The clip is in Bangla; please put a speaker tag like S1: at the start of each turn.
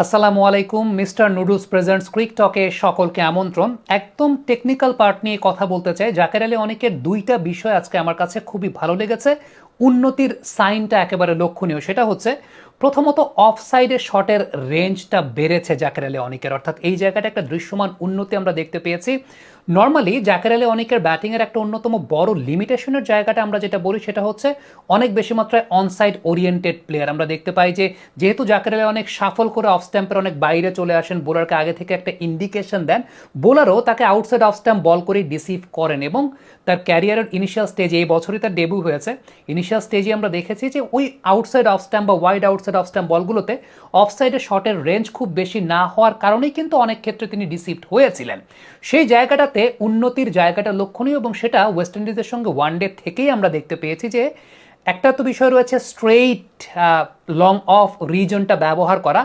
S1: আসসালামু আলাইকুম, মিস্টার নুডলস প্রেজেন্টস ক্রিক টকে সকলকে আমন্ত্রণ। একদম টেকনিক্যাল পার্ট নিয়ে কথা বলতে চাই। জাকের আলী অনেকের দুইটা বিষয় আজকে আমার কাছে খুবই ভালো লেগেছে। উন্নতির সাইনটা একেবারে লক্ষণীয়। সেটা হচ্ছে প্রথমত অফ সাইডের শটের রেঞ্জটা বেড়েছে জাকের আলী অনেকের, অর্থাৎ এই জায়গাটা একটা দৃশ্যমান উন্নতি আমরা দেখতে পেয়েছি। নর্মালি জাকের আলী অনেকের ব্যাটিংয়ের একটা অন্যতম বড় লিমিটেশনের জায়গাটা আমরা যেটা বলি সেটা হচ্ছে অনেক বেশি মাত্রায় অনসাইড ওরিয়েন্টেড প্লেয়ার। আমরা দেখতে পাই যে যেহেতু জাকের আলী অনেক সাফল করে অফ স্ট্যাম্পের অনেক বাইরে চলে আসেন, বোলারকে আগে থেকে একটা ইন্ডিকেশন দেন, বোলারও তাকে আউটসাইড অফ স্ট্যাম্প বল করে ডিসিভ করেন এবং তার ক্যারিয়ারের ইনিশিয়াল স্টেজে, এই বছরই তার ডেবিউ হয়েছে, ইনিশিয়াল স্টেজে আমরা দেখেছি যে ওই আউটসাইড অফ স্ট্যাম্প বা ওয়াইড আউটসাইড অফ স্ট্যাম্প বলগুলোতে অফ সাইডে শটের রেঞ্জ খুব বেশি না হওয়ার কারণেই কিন্তু অনেক ক্ষেত্রে তিনি ডিসিভড হয়েছিলেন। সেই জায়গাটাতে উন্নতির জায়গাটা লক্ষণীয় এবং সেটা ওয়েস্ট ইন্ডিজের সঙ্গে ওয়ানডে থেকেই আমরা দেখতে পেয়েছি যে একটা তো বিষয় রয়েছে স্ট্রেইট লং অফ রিজনটা ব্যবহার করা,